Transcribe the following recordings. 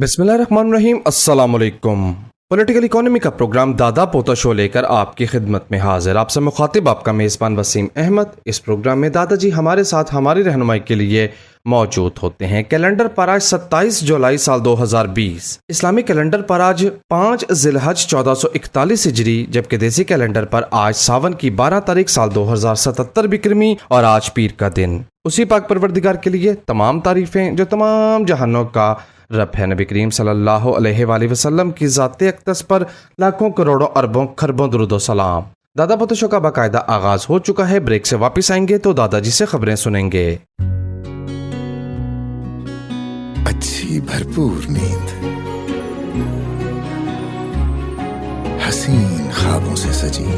बिस्मिल्लाहिर्रहमानिर्रहीम। अस्सलाम वालेकुम। पॉलिटिकल इकोनॉमी का प्रोग्राम दादा पोता शो लेकर आपकी खिदमत में हाजिर। आपसे मुखातिब आपका मेज़बान वसीम अहमद। इस प्रोग्राम में दादाजी हमारे साथ हमारी रहनुमाई के लिए मौजूद होते हैं। कैलेंडर पर आज 27 जुलाई साल 2020, इस्लामी कैलेंडर पर आज 5 ज़िलहज 1441 हिजरी, जबकि देसी कैलेंडर पर आज सावन की 12 तारीख साल 2077 बिक्रमी और आज पीर का दिन। उसी पाक परवरदिगार के लिए तमाम तारीफ़ें जो तमाम जहानों का रब है। नबी करीम सल्लल्लाहु अलैहि वसल्लम की ज़ाते अक़दस पर लाखों करोड़ों अरबों खरबों दुरूद व सलाम। दादा पोता शो का बाकायदा आगाज हो चुका है। ब्रेक से वापस आएंगे तो दादाजी से खबरें सुनेंगे। अच्छी भरपूर नींद, हसीन ख्वाबों से सजी,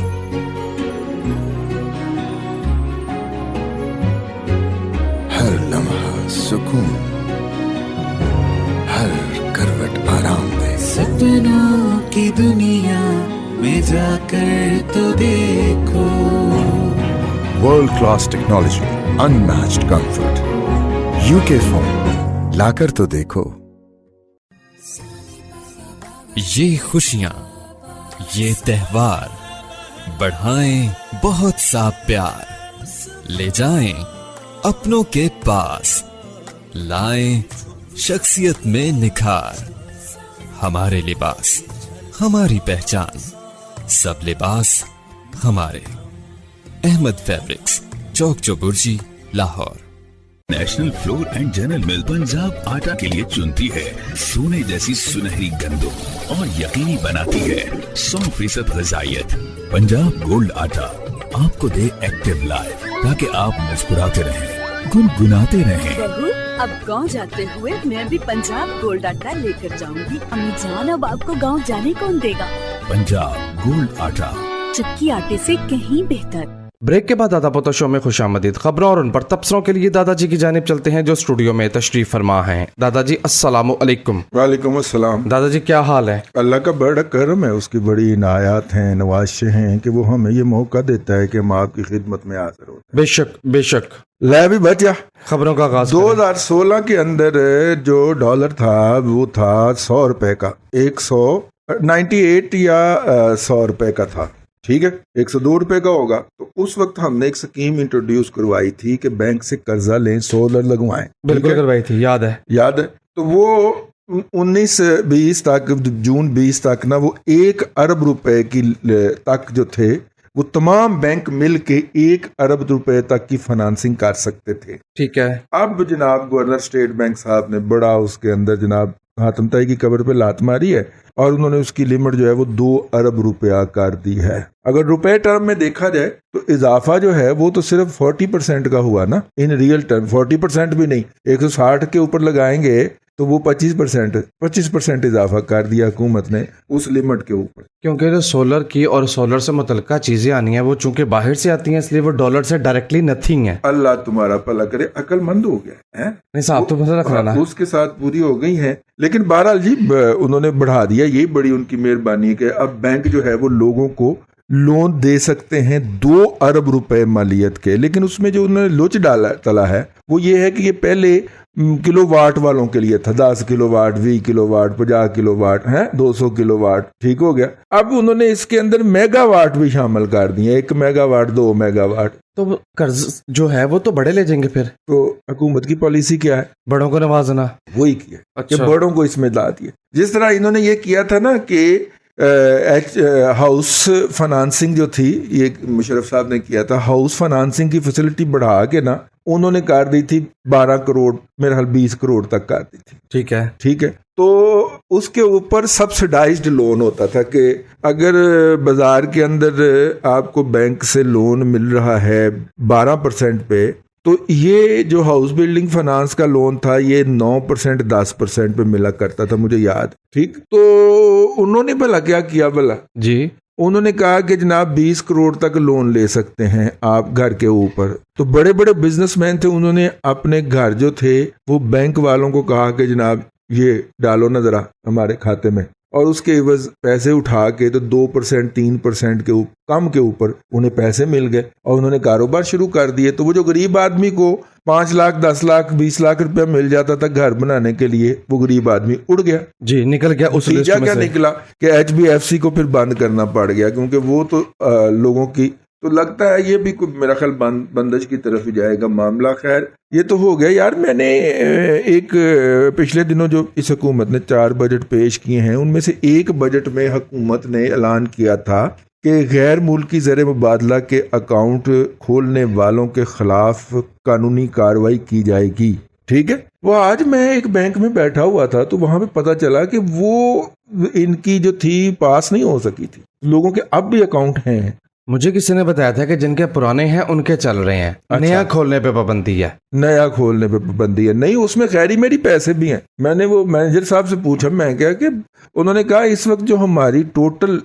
हर लम्हा सुकून, हर करवट आराम दे। सपनों की दुनिया में जाकर तो देखो, world class technology, unmatched comfort, UK phone लाकर तो देखो। ये खुशियां, ये त्योहार बढ़ाएं बहुत सा प्यार, ले जाएं अपनों के पास, लाएं शख्सियत में निखार। हमारे लिबास हमारी पहचान, सब लिबास हमारे। Ahmed fabrics, Chowk Chauburji, Lahore. National flour and general mill Punjab आटा के लिए चुनती है सोने जैसी सुनहरी गंदों और यकीनी बनाती है 100% ग़िज़ाइयत। पंजाब गोल्ड आटा आपको दे एक्टिव लाइफ, ताकि आप मुस्कुराते रहें, गुनगुनाते रहें। बहू, अब गांव जाते हुए मैं भी पंजाब गोल्ड आटा लेकर जाऊंगी। अम्मी जान, अब आपको गांव जाने कौन देगा? पंजाब गोल्ड आटा, चक्की आटे से कहीं बेहतर। ब्रेक के बाद दादा पोता शो में खुशामदीद खबरों और उन पर तबसरों के लिए दादाजी की जानिब चलते हैं जो स्टूडियो में तशरीफ फरमा हैं। दादाजी अस्सलामु अलैकुम। वालेकुम अस्सलाम। दादाजी क्या हाल है? अल्लाह का बड़ा करम है, उसकी बड़ी इनायात हैं, नवाज़ें हैं कि वो हमें ये मौका देता है कि हम आपकी खिदमत में हाज़िर होते हैं। बेशक बेशक। ले भी बचा खबरों का आगाज 2016 के अंदर जो डॉलर था वो था 100 रुपए का, 198 या 100 रुपए का था। ठीक है, 102 रुपए का होगा। तो उस वक्त हमने एक स्कीम इंट्रोड्यूस करवाई थी कि बैंक से कर्जा लें, सोलर लगवाएं। बिल्कुल करवाई थी, याद है। तो वो 19-20 तक, जून 20 तक ना, वो 1 अरब रुपए की तक जो थे वो तमाम बैंक मिल के 1 अरब रुपए तक की फाइनेंसिंग कर सकते थे। ठीक है। अब जनाब गवर्नर स्टेट बैंक साहब ने बड़ा उसके अंदर जनाब हातम ताई की कब्र पे लात मारी है और उन्होंने उसकी लिमिट जो है वो 2 अरब रुपया कर दी है। अगर रुपए टर्म में देखा जाए तो इजाफा जो है वो तो सिर्फ 40% का हुआ ना, इन रियल टर्म 40% भी नहीं, 160 के ऊपर लगाएंगे तो वो 25% इजाफा कर दिया हुकूमत ने उस लिमिट के ऊपर। क्योंकि जो सोलर की और सोलर से मुतल्लिका चीजें आनी है वो चूंकि बाहर से आती हैं, इसलिए वो डॉलर से डायरेक्टली नथिंग है। अल्लाह तुम्हारा भला करे, अक्लमंद हो गया है। नहीं साहब, तो पता रखना ना, उसके साथ पूरी हो गई है। लेकिन बहरहाल जी उन्होंने बढ़ा दिया, यही बड़ी उनकी मेहरबानी है कि अब बैंक जो है वो लोगों को लोन दे सकते हैं 2 अरब रुपए मालियत के। लेकिन उसमें जो उन्होंने लोच तला है वो ये है कि ये पहले किलोवाट वालों के लिए था, 10 किलोवाट, 20 किलोवाट, 50 किलोवाट है, 200 किलोवाट, ठीक हो गया। अब उन्होंने इसके अंदर मेगावाट भी शामिल कर दिए, 1 मेगावाट, 2 मेगावाट। तो कर्ज जो है वो तो बड़े ले जाएंगे फिर। तो हुकूमत की पॉलिसी क्या है? बड़ों को नवाजना। वही किया, अच्छा। बड़ों को इसमें ला दिया। जिस तरह इन्होंने ये किया था ना कि हाउस फाइनेंसिंग जो थी, ये मुशर्रफ साहब ने किया था, हाउस फाइनेंसिंग की फैसिलिटी बढ़ा के ना उन्होंने कर दी थी 12 करोड़, मेरे ख्याल 20 करोड़ तक कर दी थी। ठीक है। तो उसके ऊपर सब्सिडाइज्ड लोन होता था कि अगर बाजार के अंदर आपको बैंक से लोन मिल रहा है 12% पे, तो ये जो हाउस बिल्डिंग फाइनेंस का लोन था ये 9%, 10% पे मिला करता था, मुझे याद। ठीक, तो उन्होंने भला क्या किया भला जी, उन्होंने कहा कि जनाब 20 करोड़ तक लोन ले सकते हैं आप घर के ऊपर। तो बड़े बड़े बिजनेसमैन थे, उन्होंने अपने घर जो थे वो बैंक वालों को कहा कि जनाब ये डालो ना जरा हमारे खाते में, और उसके एवज पैसे उठा के तो 2%, 3% के कम के ऊपर उन्हें पैसे मिल गए और उन्होंने कारोबार शुरू कर दिए। तो वो जो गरीब आदमी को 5 लाख 10 लाख 20 लाख रुपया मिल जाता था घर बनाने के लिए, वो गरीब आदमी उड़ गया। जी, निकल गया उस लिस्ट नतीजा में क्या से। निकला कि HBFC को फिर बंद करना पड़ गया, क्योंकि वो तो लोगों की, तो लगता है ये भी मेरा ख्याल बंदिश की तरफ ही जाएगा मामला। खैर ये तो हो गया यार। मैंने एक पिछले दिनों जो इस हुकूमत ने 4 बजट पेश किए हैं, उनमें से एक बजट में हुकूमत ने ऐलान किया था कि गैर मुल्की ज़र मुबादला के अकाउंट खोलने वालों के खिलाफ कानूनी कार्रवाई की जाएगी। ठीक है, वो आज मैं एक बैंक में बैठा हुआ था तो वहां पे पता चला कि वो इनकी जो थी पास नहीं हो सकी थी, लोगों के अब भी अकाउंट हैं। मुझे किसी ने बताया था कि जिनके पुराने हैं उनके चल रहे हैं, नया खोलने पे पाबंदी है। नया खोलने पे पाबंदी है नहीं, उसमें खैरी मेरी पैसे भी हैं। मैंने वो मैनेजर साहब से पूछा, मैं क्या कि उन्होंने कहा इस वक्त जो हमारी टोटल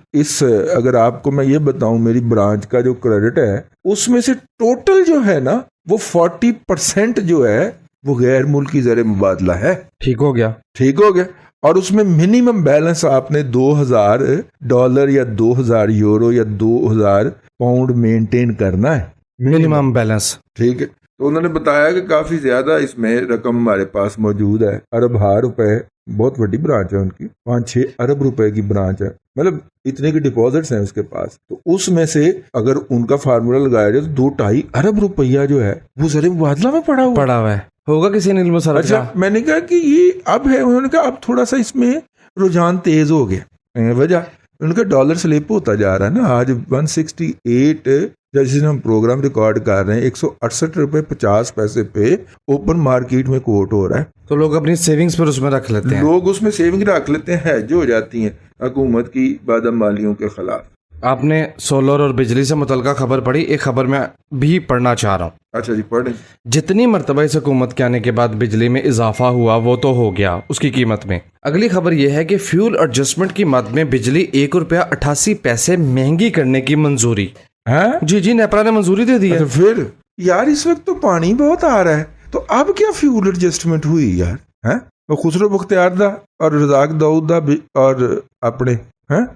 अगर आपको मैं ये बताऊं मेरी ब्रांच का जो क्रेडिट है, उसमें से टोटल जो है ना वो 40% जो है वो गैर मुल्की ज़र मुबादला है। ठीक हो गया। ठीक हो गया। और उसमें मिनिमम बैलेंस आपने $2000 या 2000 यूरो या 2000 पाउंड मेंटेन करना है, मिनिमम बैलेंस। ठीक है। तो उन्होंने बताया कि काफी ज्यादा इसमें रकम हमारे पास मौजूद है, अरब रुपए, बहुत बड़ी ब्रांच है उनकी, 5-6 अरब रुपए की ब्रांच है, मतलब इतने की डिपॉजिट्स हैं उसके पास। तो उसमें से अगर उनका फार्मूला लगाया जाए तो 2-2.5 अरब रुपया जो है वो ज़र मुबादला में पड़ा हुआ है। होगा किसी ने इल्म सरफ। अच्छा, मैंने कहा कि ये अब है, उन्होंने कहा अब थोड़ा सा इसमें रुझान तेज हो गया। वजह उनका डॉलर स्लिप होता जा रहा है ना, आज 168 जैसे हम प्रोग्राम रिकॉर्ड कर रहे हैं 168 रुपए 50 पैसे पे ओपन मार्केट में कोट हो रहा है। तो लोग अपनी सेविंग्स पर उसमें रख लेते हैं, लोग उसमें सेविंग रख लेते हैं जो हो जाती हैं हुकूमत की बादमालियों के खिलाफ। आपने सोलर और बिजली से मुतल्लिका खबर पढ़ी, एक खबर मैं भी पढ़ना चाह रहा हूँ। अच्छा जी, पढ़ें। जितनी मरतबा इस हुकूमत के आने के बाद बिजली में इजाफा हुआ वो तो हो गया उसकी कीमत में। अगली खबर यह है कि फ्यूल एडजस्टमेंट की मद में बिजली ₹1.88 महंगी करने की मंजूरी। जी, नेपरा ने मंजूरी दे दी है। तो फिर यार इस वक्त तो पानी बहुत आ रहा है, तो अब क्या फ्यूल एडजस्टमेंट हुई यार? है वो खुसरो बख्तियार दा और रज़ाक दाऊद दा और अपने हैं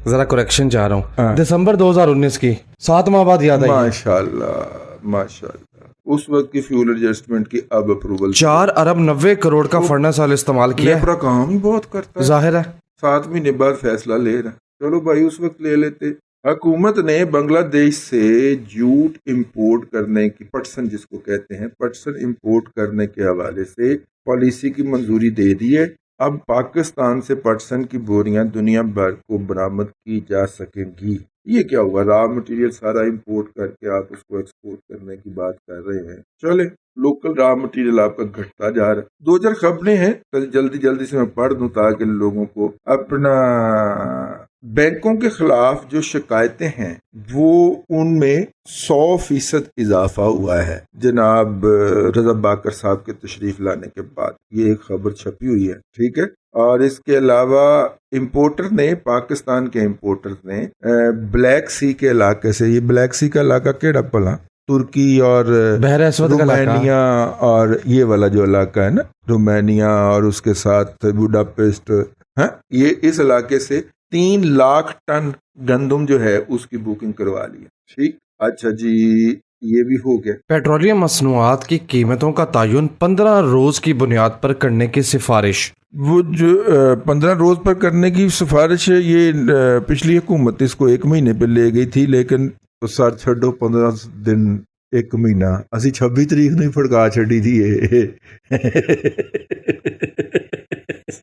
जरा करेक्शन चाह रहा हूँ, दिसंबर 2019 की 7 माह बाद याद आई। माशाल्लाह उस वक्त की फ्यूल एडजस्टमेंट की अब अप्रूवल 4 अरब 90 करोड़ का फर्नेस ऑयल इस्तेमाल किया है। काम ही बहुत करता है, जाहिर है 7 महीने बाद फैसला ले रहा। चलो भाई उस वक्त ले लेते। हुकूमत ने बांग्लादेश से जूट इंपोर्ट करने की, पटसन जिसको कहते हैं, पटसन इंपोर्ट करने के हवाले से पॉलिसी की मंजूरी दे दी है। अब पाकिस्तान से पटसन की बोरियां दुनिया भर को बरामद की जा सकेंगी। ये क्या हुआ, रॉ मटेरियल सारा इंपोर्ट करके आप उसको एक्सपोर्ट करने की बात कर रहे हैं। चले, लोकल रॉ मटेरियल आपका घटता जा रहा है। 2-4 खबरें हैं तो जल्दी से मैं पढ़ दूं ताकि लोगों को अपना बैंकों के खिलाफ जो शिकायतें हैं वो उनमें 100% इजाफा हुआ है जनाब रजा बाकर साहब के तशरीफ लाने के बाद। ये एक खबर छपी हुई है, ठीक है। और इसके अलावा इंपोर्टर ने, पाकिस्तान के इंपोर्टर ने ब्लैक सी के इलाके से, ये ब्लैक सी का इलाका केड़ा पला, तुर्की और रोमानिया और ये वाला जो इलाका है ना, रोमानिया और उसके साथ बुडापेस्ट, ये इस इलाके से 3 लाख टन गंदम जो है उसकी बुकिंग करवा ली है। ठीक, अच्छा जी, ये भी हो गया। पेट्रोलियम मसनूआत की कीमतों का तयन 15 रोज की बुनियाद पर करने की सिफारिश। वो जो 15 रोज पर करने की सिफारिश है, ये पिछली हुकूमत इसको 1 महीने पे ले गई थी, लेकिन सर छो 15 दिन 1 महीना असी 26 तरीक नहीं फड़का छी थी।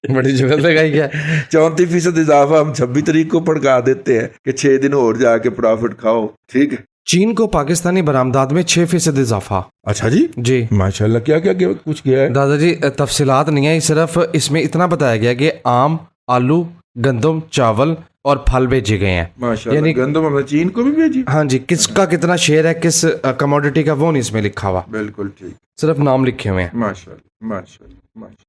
बड़ी जुगत लगाई है। 34% इजाफा हम 26 तरीक को फड़का देते हैं कि 6 दिन और जाके प्रॉफिट खाओ। ठीक है। चीन को पाकिस्तानी बरामदात में 6% इजाफा। अच्छा जी, जी माशाल्लाह। क्या कुछ किया है दादाजी? तफसीलात नहीं है, सिर्फ इसमें इतना बताया गया कि आम, आलू, गंदम, चावल और फल भेजे गए हैं। माशाल्लाह। यानी गंदम हमने चीन को भी भेजी। हाँ जी, किसका कितना शेयर है किस कमोडिटी का वो नहीं इसमें लिखा हुआ, बिल्कुल ठीक, सिर्फ नाम लिखे हुए हैं। माशाल्लाह।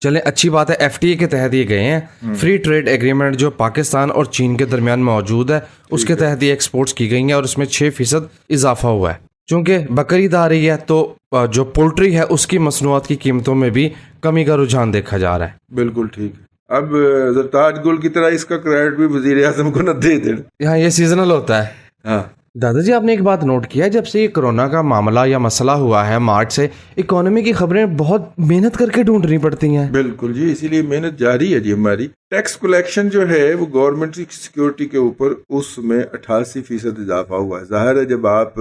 चले, अच्छी बात है, FTA के तहत ये गए हैं। फ्री ट्रेड एग्रीमेंट जो पाकिस्तान और चीन के दरमियान मौजूद है उसके तहत ये एक्सपोर्ट्स की गई हैं और उसमें 6% इजाफा हुआ है। चूंकि बकरीद आ रही है तो जो पोल्ट्री है उसकी मसनूआत की कीमतों में भी कमी का रुझान देखा जा रहा है। बिल्कुल ठीक है। अब जरताज गुल की तरह इसका क्रेडिट भी वजीर आजम को न दे दें। हाँ, ये सीजनल होता है। हाँ, दादा जी, आपने एक बात नोट किया है, जब से ये कोरोना का मामला या मसला हुआ है मार्च से, इकोनॉमी की खबरें बहुत मेहनत करके ढूंढनी पड़ती हैं। बिल्कुल जी, इसीलिए मेहनत जारी है जी हमारी। टैक्स कलेक्शन जो है वो गवर्नमेंट की सिक्योरिटी के ऊपर उसमें 88% इजाफा हुआ है। जाहिर है जब आप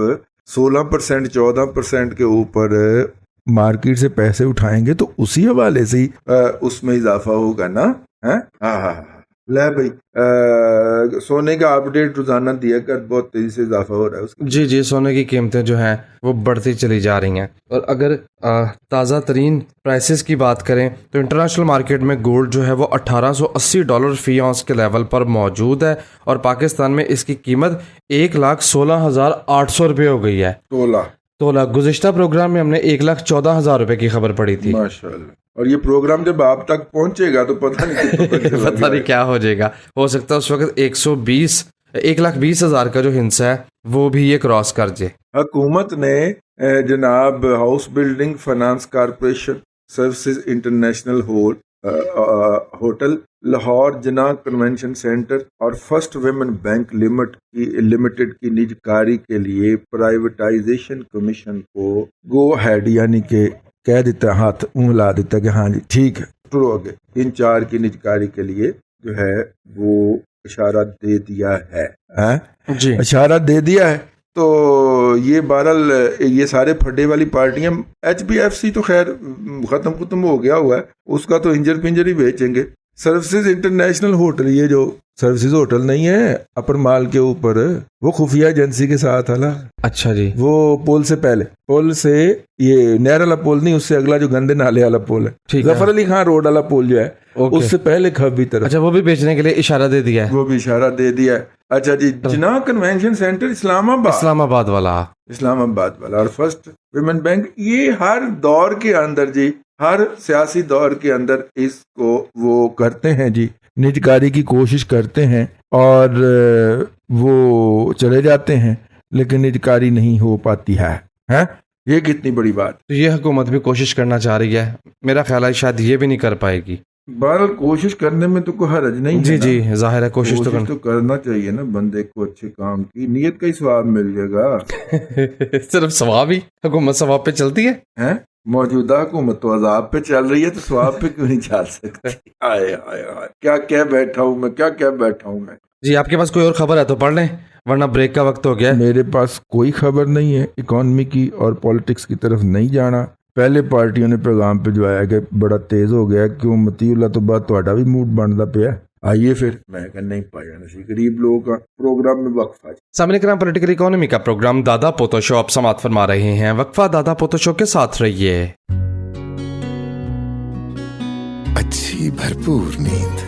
16% 14% के ऊपर मार्केट से पैसे उठाएंगे तो उसी हवाले से ही उसमें इजाफा होगा ना। है हाँ, ले भाई सोने का अपडेट रोजाना दिया कर, बहुत तेजी से इजाफा हो रहा है उसका। जी, सोने की कीमतें जो हैं वो बढ़ती चली जा रही हैं। और अगर ताज़ा तरीन प्राइसेस की बात करें तो इंटरनेशनल मार्केट में गोल्ड जो है वो $1880 फी औंस के लेवल पर मौजूद है और पाकिस्तान में इसकी कीमत 1,16,800 रुपये हो गई है। तोला गुज़िश्ता प्रोग्राम में हमने 1,14,000 रुपये की खबर पड़ी थी। माशाल्लाह। और ये प्रोग्राम जब आप तक पहुंचेगा तो पता नहीं क्या हो जाएगा। हो सकता है उस वक्त 1,20,000 का जो हिस्सा है वो भी ये क्रॉस कर जाए। हुकूमत ने जनाब house building finance corporation services international hotel Lahore जना कन्वेंशन सेंटर और फर्स्ट वुमेन बैंक लिमिटेड की निजकारी के लिए प्राइवेटाइजेशन कमीशन को गो हेड यानी कि कह देता, हाथ ला देता कि हाँ जी ठीक है शुरू आगे। इन 4 की निजकारी के लिए जो है वो इशारा दे दिया है जी, इशारा दे दिया है। तो ये बहरहाल ये सारे फड्डे वाली पार्टियां, HBFC तो खैर खत्म हो गया हुआ है, उसका तो इंजर पिंजर ही बेचेंगे। सर्विसेज इंटरनेशनल होटल, ये जो सर्विसेज होटल नहीं है अपर माल के ऊपर, वो खुफिया एजेंसी के साथ है। अच्छा जी, वो पुल से पहले, पुल से ये नहर वाला पुल नहीं, उससे अगला जो गंदे नाले वाला पुल है, जफर अली खान रोड वाला पुल जो है, उससे पहले खब्बी तरफ। अच्छा, वो भी बेचने के लिए इशारा दे दिया है। वो भी इशारा दे दिया है। अच्छा जी, जना कन्वेंशन सेंटर इस्लामाबाद वाला और फर्स्ट वुमेन बैंक, ये हर दौर के अंदर जी, हर सियासी दौर के अंदर इसको वो करते हैं जी, निजकारी की कोशिश करते हैं और वो चले जाते हैं, लेकिन निजकारी नहीं हो पाती है। ये कितनी बड़ी बात। तो ये हुकूमत भी कोशिश करना चाह रही है, मेरा ख्याल है शायद ये भी नहीं कर पाएगी। बहरहाल कोशिश करने में तो कोई हर्ज नहीं जी है। जी, जाहिर है कोशिश तो करना चाहिए ना बंदे को, अच्छे काम की नीयत का ही सवाब मिल जाएगा। सिर्फ सवाब ही, हुकूमत सवाब पे चलती है? मौजूदा हुकूमत तो अजाब पे चल रही है, तो सवाब पे क्यों नहीं चल सकती? आए क्या क्या बैठा हूँ मैं। जी, आपके पास कोई और खबर है तो पढ़ लें, वरना ब्रेक का वक्त हो गया। मेरे पास कोई खबर नहीं है, इकोनॉमी की और पॉलिटिक्स की तरफ नहीं जाना। पहले पार्टियों ने पैगाम भिजवाया कि बड़ा तेज हो गया, क्यों मतीउल्लाह तो बात ਤੁਹਾਡਾ भी मूड बनता पिया। आइए फिर, मैं नहीं पाया नसी गरीब लोगों का प्रोग्राम में वक्फा। सामने कराम पॉलिटिकल इकोनॉमी का प्रोग्राम दादा पोतो शो आप समाप्त फरमा रहे हैं। वक्फा दादा पोतो शो के साथ रहिए। अच्छी भरपूर नींद,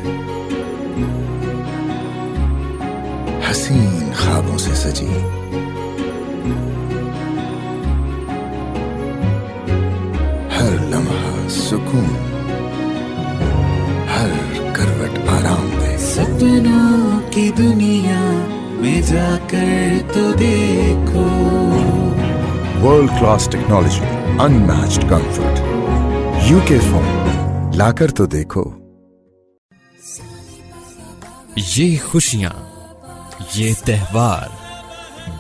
हसीन ख्वाबों से सजी, हर लम्हा सुकून, हर करवट आराम दे। सपनों की दुनिया में जाकर तो देखो, world class technology, unmatched comfort, UK phone लाकर तो देखो। ये खुशियां, ये त्योहार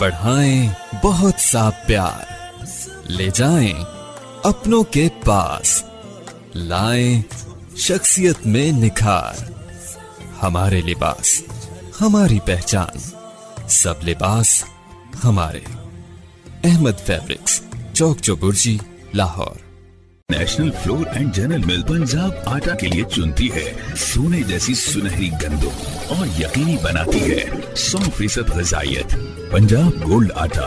बढ़ाएं बहुत सा प्यार, ले जाएं अपनों के पास, लाएं शख्सियत में निखार। हमारे लिबास, हमारी पहचान, सब लिबास हमारे। Ahmed fabrics, Chowk Chauburji, Lahore. National flour and general mill Punjab आटा के लिए चुनती है सोने जैसी सुनहरी गंदम और यकीनी बनाती है 100% ग़िज़ाइयत। पंजाब गोल्ड आटा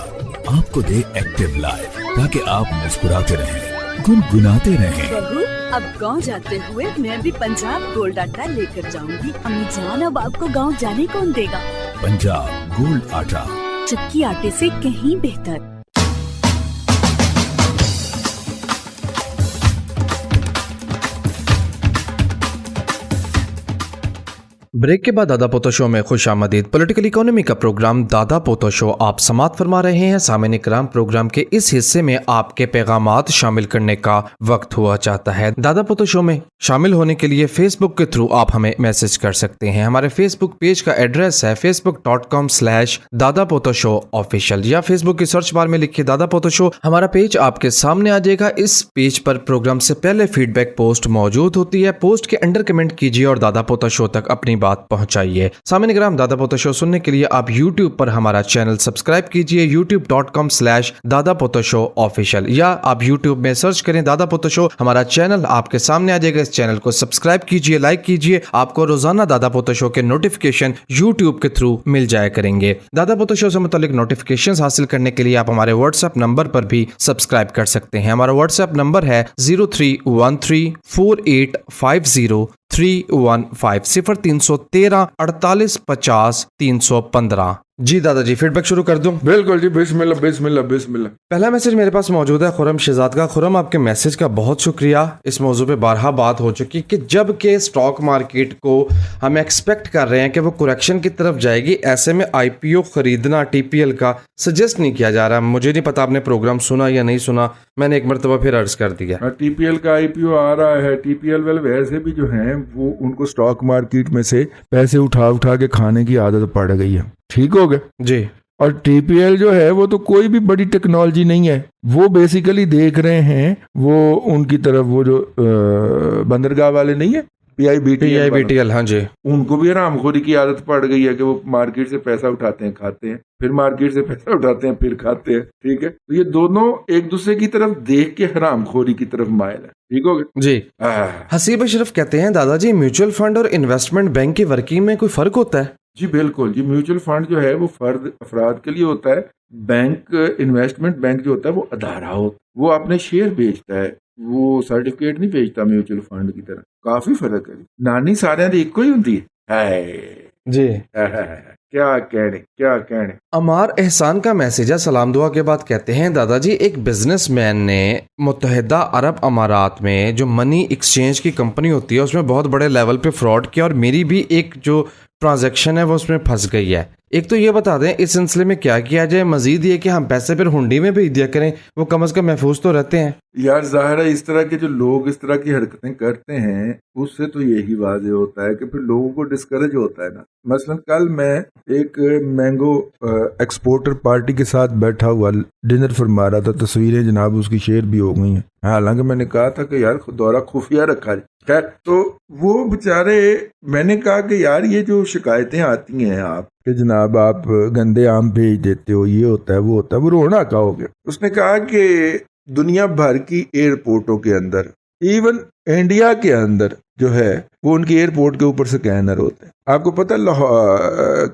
आपको दे एक्टिव लाइफ, ताकि आप मुस्कुराते रहें, गुनगुनाते रहें। बहू, अब गांव जाते हुए मैं भी पंजाब गोल्ड आटा लेकर जाऊंगी। अम्मी जान, अब आपको गांव जाने कौन देगा? पंजाब गोल्ड आटा, चक्की आटे से कहीं बेहतर। ब्रेक के बाद दादा पोता शो में खुश आमदीद। पॉलिटिकल इकोनॉमी का प्रोग्राम दादा पोता शो आप समात फरमा रहे हैं। सामईन इकराम, प्रोग्राम के इस हिस्से में आपके पैगामात शामिल करने का वक्त हुआ चाहता है। दादा पोता शो में शामिल होने के लिए फेसबुक के थ्रू आप हमें मैसेज कर सकते हैं। हमारे फेसबुक पेज का एड्रेस है facebook.com/दादा पोता शो ऑफिशियल, या फेसबुक की सर्च बार में लिखिए दादा पोता शो। हमारा पेज आपके सामने आ जाएगा। इस पेज पर प्रोग्राम से पहले फीडबैक पोस्ट मौजूद होती है। पोस्ट के अंडर कमेंट कीजिए और दादा पोता शो तक अपनी बात पहुंचाइए। सामईन इकराम, दादा पोता शो सुनने के लिए आप YouTube पर हमारा चैनल सब्सक्राइब कीजिए, youtube.com/दादा पोता शो ऑफिशियल, या आप YouTube में सर्च करें दादा पोता शो। हमारा चैनल आपके सामने आ जाएगा। इस चैनल को सब्सक्राइब कीजिए, लाइक कीजिए। आपको रोजाना दादा पोता शो के नोटिफिकेशन YouTube के थ्रू मिल जाया करेंगे। दादा पोता शो से मुतालिक नोटिफिकेशंस हासिल करने के लिए आप हमारे व्हाट्सएप नंबर पर भी सब्सक्राइब कर सकते हैं। हमारा व्हाट्सएप नंबर है 0313480315 0313 48 50 315। जी दादाजी, फीडबैक शुरू कर दूं? बिल्कुल जी, बिस्मिल्लाह बिस्मिल्लाह बिस्मिल्लाह। पहला मैसेज मेरे पास मौजूद है खुरम शहजाद का। खुरम, आपके मैसेज का बहुत शुक्रिया। इस मौजू पे बारहा बात हो चुकी कि जब के स्टॉक मार्केट को हम एक्सपेक्ट कर रहे हैं कि वो करेक्शन की तरफ जाएगी, ऐसे में IPO खरीदना TPL का सजेस्ट नहीं किया जा रहा। मुझे नहीं पता आपने प्रोग्राम सुना या नहीं सुना, मैंने एक मरतबा फिर अर्ज कर दिया। TPL का IPO आ रहा है। TPL वाले वैसे भी जो हैं वो उनको स्टॉक मार्केट में से पैसे उठा उठा के खाने की आदत पड़ गई है। ठीक हो गया जी। और TPL जो है वो तो कोई भी बड़ी टेक्नोलॉजी नहीं है। वो बेसिकली देख रहे हैं वो उनकी तरफ वो जो बंदरगाह वाले नहीं है PIBTL, हाँ जी, उनको भी हरामखोरी की आदत पड़ गई है कि वो मार्केट से पैसा उठाते हैं, खाते हैं, फिर मार्केट से पैसा उठाते हैं, फिर खाते हैं। ठीक है, तो ये दोनों एक दूसरे की तरफ देख के हरामखोरी की तरफ मायल है। ठीक हो गया जी। हसीब अशरफ कहते हैं, दादाजी म्यूचुअल फंड और इन्वेस्टमेंट बैंक की वर्किंग में कोई फर्क होता है? जी बिल्कुल जी। म्यूचुअल फंड जो है वो फर्द अफराद के लिए होता है। बैंक, इन्वेस्टमेंट बैंक जो होता है वो अदारा होता है, वो अपने शेयर बेचता है, वो सर्टिफिकेट नहीं बेचता म्यूचुअल फंड की तरह। काफी फर्क है। नानी सारे दी इको ही होती है जी। क्या कहने। अमार एहसान का मैसेज है, सलाम दुआ के बाद कहते हैं, दादाजी एक बिजनेसमैन ने मुत्तहिदा अरब अमारात में जो मनी एक्सचेंज की कंपनी होती है उसमें बहुत बड़े लेवल पे फ्रॉड किया, और मेरी भी एक जो ट्रांजैक्शन है वो उसमें फंस गई है। एक तो ये बता दें इस सिलसिले में क्या किया जाए, मजीद ये कि हम पैसे फिर हुंडी में भेज दिया करें, वो कम से कम महफूज तो रहते हैं। यार जाहिर है इस तरह के जो लोग इस तरह की हरकतें करते हैं उससे तो यही वाज़ेह होता है कि फिर लोगों को डिस्करेज होता है ना। मसलन कल मैं एक मैंगो एक्सपोर्टर पार्टी के साथ बैठा हुआ डिनर फरमा रहा था, तस्वीरें जनाब उसकी शेयर भी हो गई हैं। हालांकि मैंने कहा था कि यार दौरा खुफिया रखा जाए। खैर, तो वो बेचारे, मैंने कहा कि यार ये जो शिकायतें आती हैं आप कि जनाब आप गंदे आम भेज देते हो, ये होता है वो होता है, वो रोना का हो गया। उसने कहा कि दुनिया भर की एयरपोर्टों के अंदर, इवन इंडिया के अंदर जो है वो उनकी एयरपोर्ट के ऊपर स्कैनर होते हैं। आपको पता है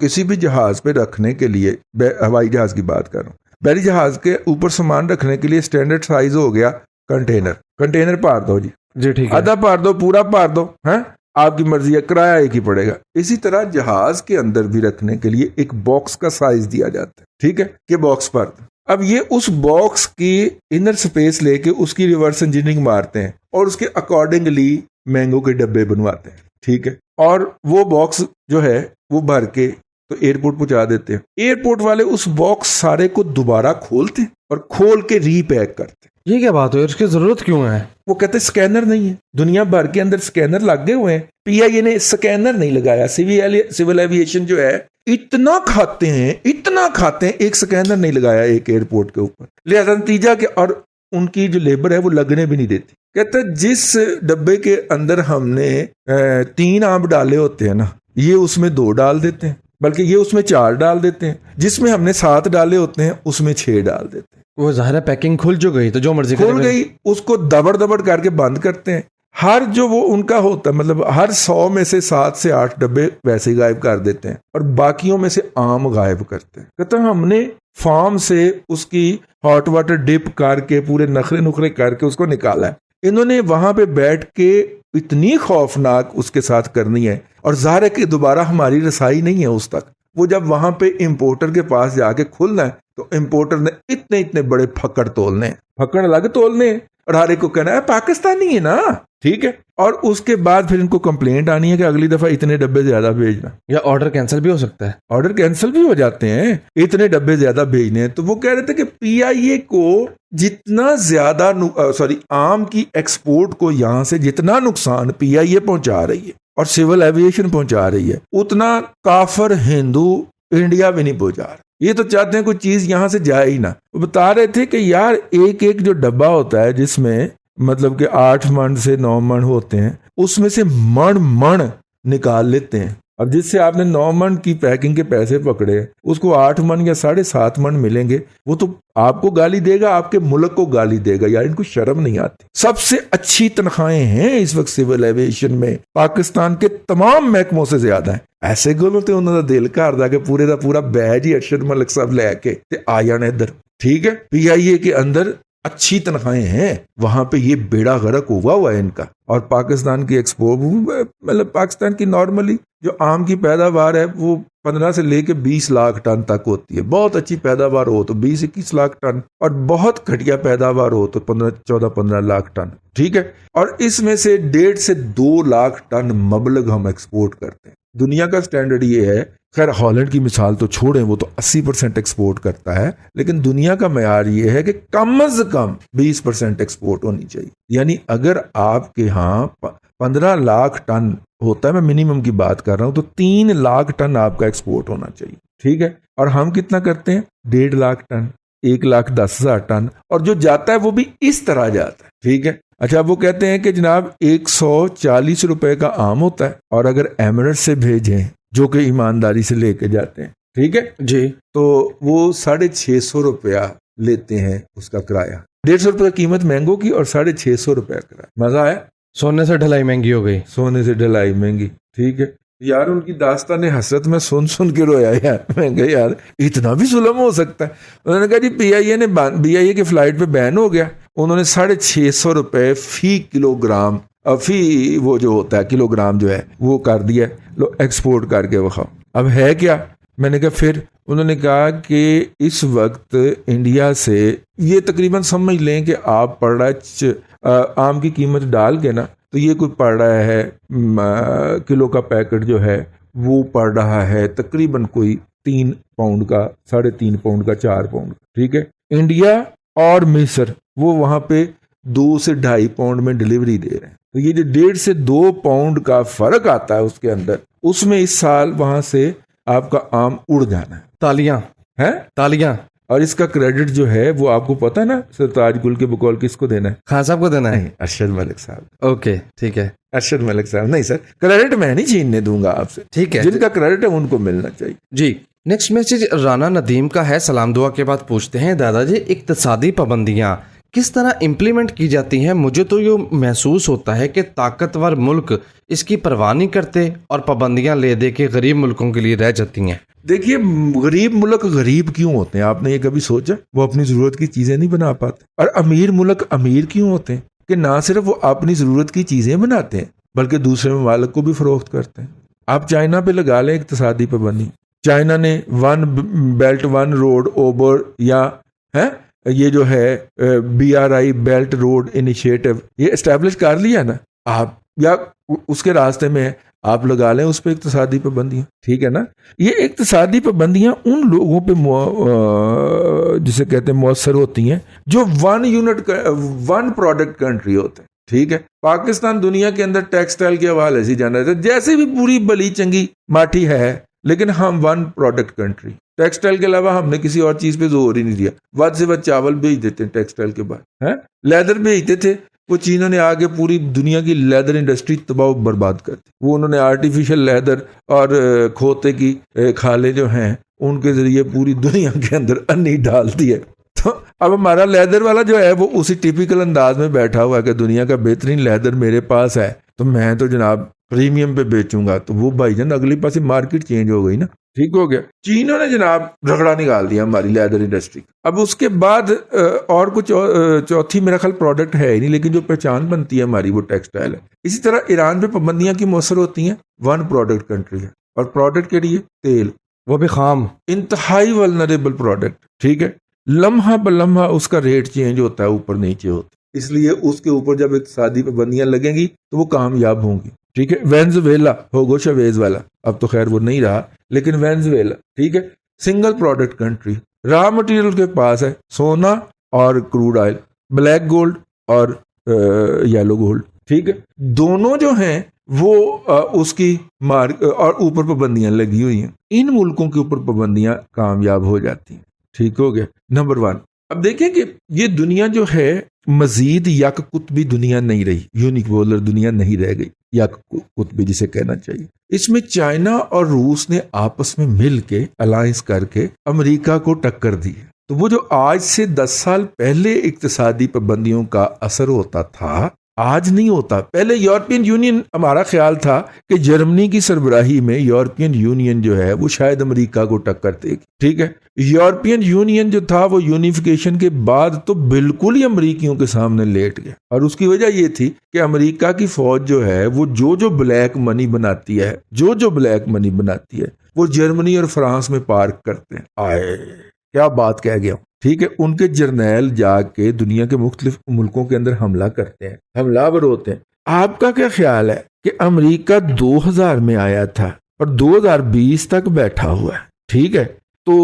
किसी भी जहाज पे रखने के लिए, हवाई जहाज की बात कर रहा हूँ, बहरी जहाज के ऊपर सामान रखने के लिए स्टैंडर्ड साइज हो गया कंटेनर पार दो जी ठीक है, आधा पार दो, पूरा पार दो, हैं आपकी मर्जी है, किराया एक ही पड़ेगा। इसी तरह जहाज के अंदर भी रखने के लिए एक बॉक्स का साइज दिया जाता है। ठीक है, कि बॉक्स पर अब ये उस बॉक्स की इनर स्पेस लेके उसकी रिवर्स इंजीनियरिंग मारते हैं और उसके अकॉर्डिंगली मैंगो के डब्बे बनवाते हैं। ठीक है, और वो बॉक्स जो है वो भर के तो एयरपोर्ट पहुंचा देते हैं। एयरपोर्ट वाले उस बॉक्स सारे को दोबारा खोलते हैं और खोल के रीपैक करते हैं। ये क्या बात है, इसकी जरूरत क्यों है? वो कहते स्कैनर नहीं है, दुनिया भर के अंदर स्कैनर लगे हुए हैं, PIA ने स्कैनर नहीं लगाया। सिविल एविएशन जो है इतना खाते हैं, एक स्कैनर नहीं लगाया एक एयरपोर्ट के ऊपर, लिहाजा नतीजा के, और उनकी जो लेबर है वो लगने भी नहीं देती। कहते जिस डब्बे के अंदर हमने 3 आम डाले होते हैं ना, ये उसमें 2 डाल देते हैं, बल्कि ये उसमें 4 डाल देते हैं, जिसमें हमने 7 डाले होते हैं उसमें 6 डाल देते हैं। वो ज़ाहिर है पैकिंग खुल जो गई तो जो मर्जी खुल गई, उसको दबड़ करके बंद करते हैं। हर जो वो उनका होता है, मतलब हर 100 में से 7 से 8 डब्बे वैसे ही गायब कर देते हैं और बाकियों में से आम गायब करते हैं। कहते हैं हमने फार्म से उसकी हॉट वाटर डिप करके पूरे नखरे नुखरे करके उसको निकाला है। इन्होंने वहां पे बैठ के इतनी खौफनाक उसके साथ करनी है, और ज़ाहिर है कि दोबारा हमारी रसाई नहीं है उस तक। वो जब वहां पे इंपोर्टर के पास जाके खुलना है तो इंपोर्टर ने इतने बड़े फक्कड़ तोलने, फक्कड़ अलग तोलने, और हर एक को कहना है पाकिस्तानी है ना, ٹھیک ہے, اور اس کے بعد پھر ان کو کمپلینٹ آنی ہے کہ اگلی دفعہ اتنے ڈبے زیادہ بھیجنا, یا آرڈر کینسل بھی ہو سکتا ہے. آرڈر کینسل بھی ہو جاتے ہیں, اتنے ڈبے زیادہ بھیجنے ہیں. تو وہ کہہ رہے تھے کہ پی آئی اے کو جتنا زیادہ آم کی ایکسپورٹ کو یہاں سے جتنا نقصان پی آئی اے پہنچا رہی ہے اور سول ایویشن پہنچا رہی ہے, اتنا کافر ہندو انڈیا بھی نہیں پہنچا رہا. یہ تو چاہتے ہیں کوئی چیز یہاں سے جائے ہی نہ. وہ بتا رہے تھے کہ یار ایک ایک جو ڈبہ ہوتا ہے جس میں مطلب کہ 8 من سے 9 من ہوتے ہیں, اس میں سے من نکال لیتے ہیں. اب جس سے آپ نے 9 من کی پیکنگ کے پیسے پکڑے, اس کو 8 من یا 7.5 من ملیں گے, وہ تو آپ کو گالی دے گا, آپ کے ملک کو گالی دے گا. یار ان کو شرم نہیں آتی. سب سے اچھی تنخواہیں ہیں اس وقت سول ایویشن میں, پاکستان کے تمام محکموں سے زیادہ ہیں. ایسے گلوں تے انہوں دا دل کردا کہ پورے دا پورا بیج ہی ارشد ملک صاحب لے کے تے آ جانے ادھر. ٹھیک ہے, پی آئی اے کے اندر اچھی تنخواہیں ہیں, وہاں پہ یہ بیڑا غرق ہوا ہے ان کا. اور پاکستان کی ایکسپورٹ, مطلب پاکستان کی نارملی جو آم کی پیداوار ہے وہ 15 سے لے کے 20 لاکھ ٹن تک ہوتی ہے. بہت اچھی پیداوار ہو تو 20-21 لاکھ ٹن, اور بہت گھٹیا پیداوار ہو تو 14-15 لاکھ ٹن. ٹھیک ہے, اور اس میں سے 1.5 سے 2 لاکھ ٹن مبلغ ہم ایکسپورٹ کرتے ہیں. دنیا کا سٹینڈرڈ یہ ہے, خیر ہالینڈ کی مثال تو چھوڑیں, وہ تو 80% ایکسپورٹ کرتا ہے, لیکن دنیا کا معیار یہ ہے کہ کم از کم 20% ایکسپورٹ ہونی چاہیے. یعنی اگر آپ کے ہاں 15 لاکھ ٹن ہوتا ہے, میں منیمم کی بات کر رہا ہوں, تو 3 لاکھ ٹن آپ کا ایکسپورٹ ہونا چاہیے. ٹھیک ہے, اور ہم کتنا کرتے ہیں؟ 1.5 لاکھ ٹن, 1,10,000 ٹن, اور جو جاتا ہے وہ بھی اس طرح جاتا ہے. ٹھیک ہے, اچھا وہ کہتے ہیں کہ جناب 140 روپے کا آم ہوتا ہے, اور اگر ایمریٹ سے بھیجیں جو کہ ایمانداری سے لے کے جاتے ہیں, ٹھیک ہے جی, تو وہ 650 روپیہ لیتے ہیں اس کا کرایہ. 150 روپے قیمت مینگو کی اور 650 روپیہ کرایہ. مزہ آیا؟ سونے سے ڈھلائی مہنگی ہو گئی. سونے سے ڈھلائی مہنگی. ٹھیک ہے یار, ان کی داستان حسرت میں سن کے رویا یار. میں کہا یار اتنا بھی ظلم ہو سکتا ہے. انہوں نے کہا جی پی آئی اے کی فلائٹ پہ بین ہو گیا, انہوں نے 650 روپے فی کلو گرام, فی وہ جو ہوتا ہے کلو گرام جو ہے وہ کر دیا, لو ایکسپورٹ کر کے بخاؤ. اب ہے کیا؟ میں نے کہا پھر انہوں نے کہا کہ اس وقت انڈیا سے یہ تقریباً سمجھ لیں کہ آپ پڑ رہا آم کی قیمت ڈال کے نا, تو یہ کوئی پڑ رہا ہے کلو کا پیکٹ جو ہے وہ پڑ رہا ہے تقریباً کوئی 3 پاؤنڈ کا, 3.5 پاؤنڈ کا, 4 پاؤنڈ. ٹھیک ہے, انڈیا اور مصر وہ وہاں پہ 2 سے 2.5 پاؤنڈ میں ڈلیوری دے رہے ہیں. تو یہ جو 1.5 سے 2 پاؤنڈ کا فرق آتا ہے اس کے اندر, اس میں اس سال وہاں سے آپ کا آم اڑ جانا ہے. تالیاں ہے تالیاں. اور اس کا کریڈٹ جو ہے وہ آپ کو پتا نا سرتاج گل کے بقول کس کو دینا ہے؟ خان صاحب کو دینا ہے. ارشد ملک صاحب. اوکے ٹھیک ہے, ارشد ملک صاحب. نہیں سر, کریڈٹ میں نہیں چھیننے دوں گا آپ سے. ٹھیک ہے, جن کا کریڈٹ ہے ان کو ملنا چاہیے. جی. نیکسٹ میسج رانا ندیم کا ہے. سلام دعا کے بعد پوچھتے ہیں دادا جی اقتصادی پابندیاں کس طرح امپلیمنٹ کی جاتی ہیں؟ مجھے تو یہ محسوس ہوتا ہے کہ طاقتور ملک اس کی پرواہ نہیں کرتے اور پابندیاں لے دے کے غریب ملکوں کے لیے رہ جاتی ہیں. دیکھیے غریب ملک غریب کیوں ہوتے ہیں؟ آپ نے یہ کبھی سوچا؟ وہ اپنی ضرورت کی چیزیں نہیں بنا پاتے. اور امیر ملک امیر کیوں ہوتے ہیں؟ کہ نہ صرف وہ اپنی ضرورت کی چیزیں بناتے ہیں بلکہ دوسرے ممالک کو بھی فروخت کرتے ہیں. آپ چائنا پہ لگا لیں اقتصادی پابندی. چائنا نے 1 بیلٹ 1 روڈ اوبر یا یہ جو ہے BRI بیلٹ روڈ انیشیٹو یہ اسٹیبلش کر لیا نا آپ, یا اس کے راستے میں آپ لگا لیں اس پہ اقتصادی پابندیاں. ٹھیک ہے نا, یہ اقتصادی پابندیاں ان لوگوں پہ جسے کہتے ہیں مؤثر ہوتی ہیں جو 1 پروڈکٹ کنٹری ہوتے ہیں. ٹھیک ہے, پاکستان دنیا کے اندر ٹیکسٹائل کے حوالے سے جانا جاتا ہے, جیسے بھی پوری بلی چنگی ماٹھی ہے, لیکن ہم 1 پروڈکٹ کنٹری. ٹیکسٹائل کے علاوہ ہم نے کسی اور چیز پہ زور ہی نہیں دیا. ود سے ود چاول بھیج دیتے ہیں ٹیکسٹائل کے بعد, لیدر بھیجتے تھے, وہ چینوں نے آگے پوری دنیا کی لیدر انڈسٹری تباہ و برباد کر دی. وہ انہوں نے آرٹیفیشل لیدر اور کھوتے کی کھالیں جو ہیں ان کے ذریعے پوری دنیا کے اندر انی ڈال دی ہے. تو اب ہمارا لیدر والا جو ہے وہ اسی ٹیپیکل انداز میں بیٹھا ہوا ہے کہ دنیا کا بہترین لیدر میرے پاس ہے تو میں تو جناب پریمیم پہ بیچوں گا. تو وہ بھائی جان اگلی پاس مارکیٹ چینج ہو گئی نا. ٹھیک ہو گیا, چینوں نے جناب رگڑا نکال دیا ہماری لیدر انڈسٹری. اب اس کے بعد اور کچھ چوتھی میرا خیال پروڈکٹ ہے ہی نہیں, لیکن جو پہچان بنتی ہے ہماری وہ ٹیکسٹائل ہے. اسی طرح ایران پہ پابندیاں کی مؤثر ہوتی ہیں, 1 پروڈکٹ کنٹری ہے, اور پروڈکٹ کے لیے تیل, وہ بھی خام, انتہائی ولنریبل پروڈکٹ. ٹھیک ہے, لمحہ بلمحہ اس کا ریٹ چینج ہوتا ہے, اوپر نیچے ہوتا ہے. اس لیے اس کے اوپر جب اقتصادی پابندیاں لگیں گی تو وہ کامیاب ہوں گی. ٹھیک ہے. وینزویلا ہوگو شاویز والا، اب تو خیر وہ نہیں رہا، لیکن وینزویلا ٹھیک ہے، single product country, raw material کے پاس ہے سونا اور کروڈ آئل، بلیک گولڈ اور یلو گولڈ. ٹھیک ہے. دونوں جو ہیں وہ اس کی اور اوپر پابندیاں لگی ہوئی ہیں. ان ملکوں کے اوپر پابندیاں کامیاب ہو جاتی ہیں. ٹھیک ہو گیا. نمبر 1. اب دیکھیں کہ یہ دنیا جو ہے مزید یک قطبی دنیا نہیں رہی، یونیپولر دنیا نہیں رہ گئی، یک قطبی جسے کہنا چاہیے. اس میں چائنا اور روس نے آپس میں مل کے الائنس کر کے امریکہ کو ٹکر دی ہے. تو وہ جو آج سے 10 سال پہلے اقتصادی پابندیوں کا اثر ہوتا تھا آج نہیں ہوتا. پہلے یورپین یونین، ہمارا خیال تھا کہ جرمنی کی سربراہی میں یورپین یونین جو ہے وہ شاید امریکہ کو ٹکر دے گی. ٹھیک ہے. یورپین یونین جو تھا وہ یونیفیکیشن کے بعد تو بالکل ہی امریکیوں کے سامنے لیٹ گیا، اور اس کی وجہ یہ تھی کہ امریکہ کی فوج جو ہے وہ جو بلیک منی بناتی ہے، جو بلیک منی بناتی ہے وہ جرمنی اور فرانس میں پارک کرتے ہیں. آئے کیا بات کہہ گیا. ٹھیک ہے. ان کے جرنیل جا کے دنیا کے مختلف ملکوں کے اندر حملہ کرتے ہیں، حملہ آور ہوتے ہیں. آپ کا کیا خیال ہے کہ امریکہ 2000 میں آیا تھا اور 2020 تک بیٹھا ہوا ہے. ٹھیک ہے. تو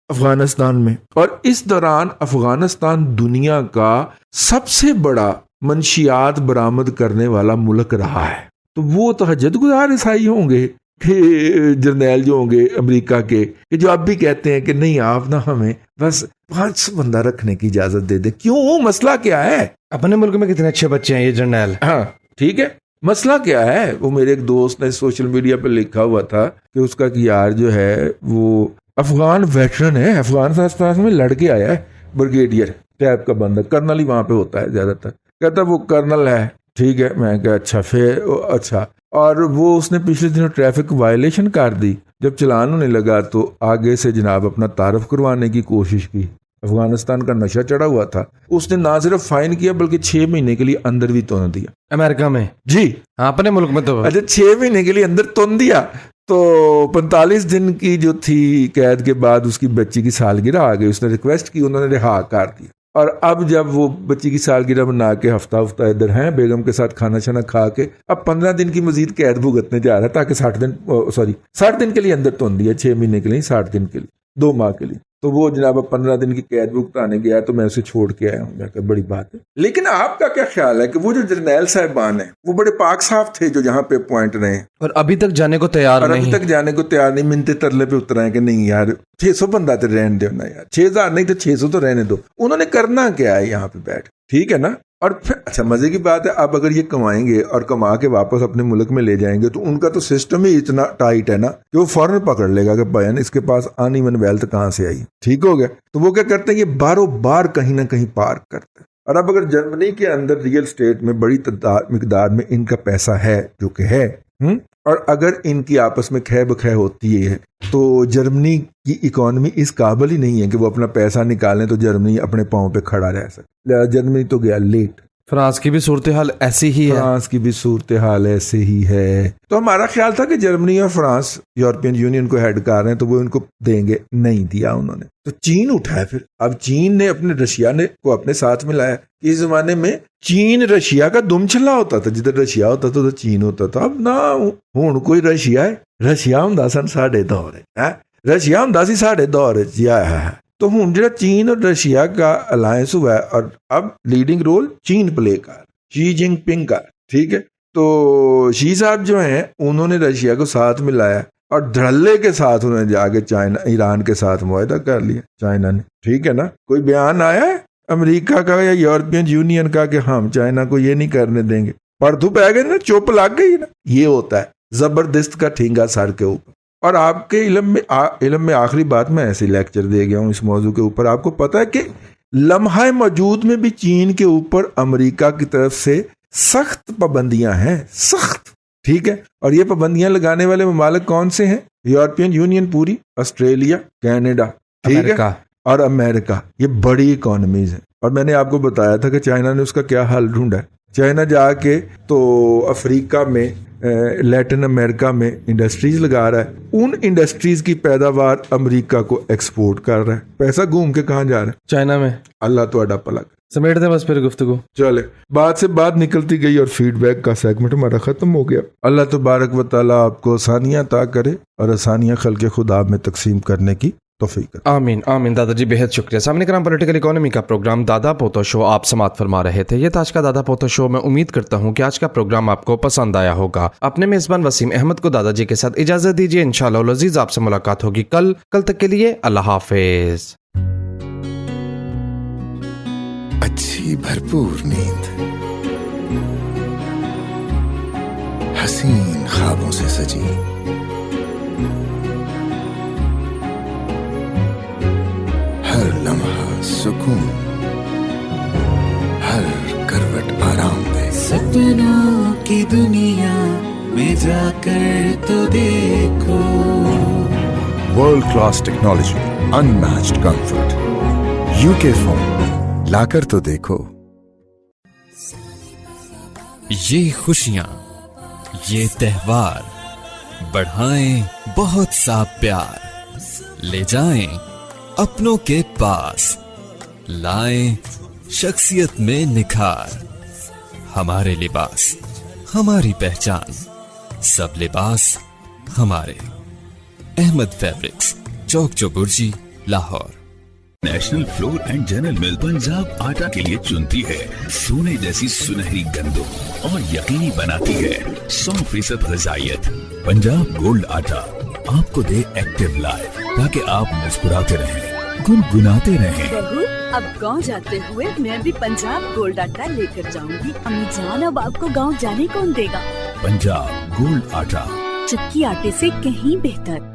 افغانستان میں، اور اس دوران افغانستان دنیا کا سب سے بڑا منشیات برآمد کرنے والا ملک رہا ہے. تو وہ تہجد گزار عیسائی ہوں گے کہ جرنیل جو ہوں گے امریکہ کے، کہ جو اب بھی کہتے ہیں کہ نہیں آپ نہ ہمیں بس 500 بندہ رکھنے کی اجازت دے دیں. کیوں؟ مسئلہ کیا ہے؟ اپنے ملک میں کتنے اچھے بچے ہیں یہ جرنیل. ہاں ٹھیک ہے. مسئلہ کیا ہے؟ وہ میرے ایک دوست نے سوشل میڈیا پہ لکھا ہوا تھا کہ اس کا یار جو ہے وہ افغان ویٹرن ہے، افغانستان میں لڑ کے آیا ہے، بریگیڈیئر ٹائپ کا بندہ، کرنل ہی وہاں پہ ہوتا ہے زیادہ تر. کہتا وہ کرنل ہے. ٹھیک ہے. میں کہا اچھا پھر اچھا. اور وہ اس نے پچھلے دنوں ٹریفک وائلیشن کر دی. جب چلان ہونے لگا تو آگے سے جناب اپنا تعارف کروانے کی کوشش کی. افغانستان کا نشہ چڑھا ہوا تھا. اس نے نہ صرف فائن کیا بلکہ 6 مہینے کے لیے اندر بھی تون دیا. امریکہ میں؟ جی ہاں اپنے ملک میں تو. اچھا 6 مہینے کے لیے اندر تون دیا. تو 45 دن کی جو تھی قید کے بعد اس کی بچی کی سالگرہ آ گئی. اس نے ریکویسٹ کی، انہوں نے رہا کر دیا. اور اب جب وہ بچی کی سالگرہ بنا کے ہفتہ ادھر ہیں بیگم کے ساتھ کھانا شانا کھا کے، اب 15 دن کی مزید قید بھگتنے جا رہا ہے تاکہ 60 دن کے لیے اندر تون دیا، 6 مہینے کے لیے، 60 دن کے لیے، 2 ماہ کے لیے. تو وہ جناب اب 15 دن کی قید بھگتانے گیا تو میں اسے چھوڑ کے آیا ہوں. میں کہا بڑی بات ہے. لیکن آپ کا کیا خیال ہے کہ وہ جو جرنیل صاحبان ہیں وہ بڑے پاک صاف تھے جو یہاں پہ اپوائنٹ رہے ہیں اور ابھی تک جانے کو تیار نہیں، ابھی تک جانے کو تیار نہیں، منتے ترلے پہ اتر ہیں کہ نہیں یار 600 بندہ تو رہنے دو نا یار، 6000 نہیں تو 600 تو رہنے دو. انہوں نے کرنا کیا ہے یہاں پہ بیٹھ. ٹھیک ہے نا. اور پھر اچھا مزے کی بات ہے، اب اگر یہ کمائیں گے اور کما کے واپس اپنے ملک میں لے جائیں گے تو ان کا تو سسٹم ہی اتنا ٹائٹ ہے نا کہ وہ فوراً پکڑ لے گا کہ بھائی اس کے پاس ان ایون ویلتھ کہاں سے آئی. ٹھیک ہو گیا. تو وہ کیا کرتے ہیں، یہ باروں بار کہیں نہ کہیں پارک کرتے ہیں. اور اب اگر جرمنی کے اندر ریئل اسٹیٹ میں بڑی مقدار میں ان کا پیسہ ہے جو کہ ہے، اور اگر ان کی آپس میں کھہ بکھہ ہوتی ہے تو جرمنی کی اکانومی اس قابل ہی نہیں ہے کہ وہ اپنا پیسہ نکالیں تو جرمنی اپنے پاؤں پہ کھڑا رہ سکے. جرمنی تو گیا لیٹ. فرانس کی بھی صورتحال ایسی ہی ہے. فرانس کی بھی صورتحال ایسے ہی ہے. تو ہمارا خیال تھا کہ جرمنی اور فرانس یورپین یونین کو ہیڈ کر رہے ہیں تو وہ ان کو دیں گے، نہیں دیا انہوں نے. تو چین اٹھایا پھر. اب چین نے اپنے رشیا نے کو اپنے ساتھ ملایا. اس زمانے میں چین رشیا کا دم چلا ہوتا تھا، جدھر رشیا ہوتا تھا تو چین ہوتا تھا. اب نہ ہوں کوئی رشیا ہے، رشیا ہوں سن ساڈے دور ہے، رشیا ہوں سی ساڈے دور ہے. تو ہوں جڑا چین اور رشیا کا الائنس ہوا ہے اور اب لیڈنگ رول چین پلے کر شی جن پنگ کا. ٹھیک ہے. تو شی صاحب جو ہیں انہوں نے رشیا کو ساتھ ملایا اور دھڑلے کے ساتھ انہوں نے جا کے چائنا ایران کے ساتھ معاہدہ کر لیا چائنا نے. ٹھیک ہے نا. کوئی بیان آیا ہے امریکہ کا یا یورپین یونین کا کہ ہم چائنا کو یہ نہیں کرنے دیں گے؟ پردو پہ گئے نا، چوپ لگ گئی نا. یہ ہوتا ہے زبردست کا ٹھینگا سر کے اوپر. اور آپ کے علم میں آخری بات میں ایسے لیکچر دے گیا ہوں اس موضوع کے اوپر. آپ کو پتا ہے کہ لمحہ موجود میں بھی چین کے اوپر امریکہ کی طرف سے سخت پابندیاں ہیں، سخت. ٹھیک ہے. اور یہ پابندیاں لگانے والے ممالک کون سے ہیں؟ یورپین یونین پوری، آسٹریلیا، کینیڈا، ٹھیک ہے، اور امریکہ. یہ بڑی اکانومیز ہیں. اور میں نے آپ کو بتایا تھا کہ چائنا نے اس کا کیا حل ڈھونڈا ہے. چائنا جا کے تو افریقہ میں، لیٹن امریکہ میں انڈسٹریز لگا رہا ہے. ان انڈسٹریز کی پیداوار امریکہ کو ایکسپورٹ کر رہا ہے. پیسہ گھوم کے کہاں جا رہا ہے؟ چائنا میں. اللہ تو اڈا پلک. समेट दें बस फिर गुफ्तगू। चले, बात से बात निकलती गई और फीडबैक का सेगमेंट हमारा खत्म हो गया। अल्लाह तबारक व तआला आपको आसानियां अता करे और आसानियां खल्क़े खुदा में तकसीम करने की तौफीक करे। आमीन आमीन। दादाजी बेहद शुक्रिया। सामने कराम पॉलिटिकल इकोनॉमी का प्रोग्राम दादा पोता शो आप समात फरमा रहे थे। ये था आज का दादा पोता शो। मैं उम्मीद करता हूँ कि आज का प्रोग्राम आपको पसंद आया होगा। अपने मेज़बान वसीम अहमद को दादाजी के साथ इजाज़त दीजिए। इंशाअल्लाह अज़ीज़ आपसे मुलाकात होगी कल तक के लिए अल्लाह हाफिज़। अच्छी भरपूर नींद, हसीन ख्वाबों से सजी, हर लम्हा सुकून, हर करवट आराम दे। सपनों की दुनिया में जाकर तो देखो, world class technology, unmatched comfort, UK phone लाकर तो देखो। ये खुशियां, ये त्योहार बढ़ाएं बहुत सा प्यार, ले जाएं अपनों के पास, लाएं शख्सियत में निखार। हमारे लिबास, हमारी पहचान, सब लिबास हमारे। Ahmed fabrics, Chowk Chauburji, Lahore. National flour and general mill Punjab आटा के लिए चुनती है सोने जैसी सुनहरी गंदम और यकीनी बनाती है 100% ग़िज़ाइयत। पंजाब गोल्ड आटा आपको दे एक्टिव लाइफ ताकि आप मुस्कुराते रहें, गुनगुनाते रहें। बहू, अब गांव जाते हुए मैं भी पंजाब गोल्ड आटा लेकर जाऊंगी। अम्मी जान, अब आपको गांव जाने कौन देगा? पंजाब गोल्ड आटा, चक्की आटे से कहीं बेहतर।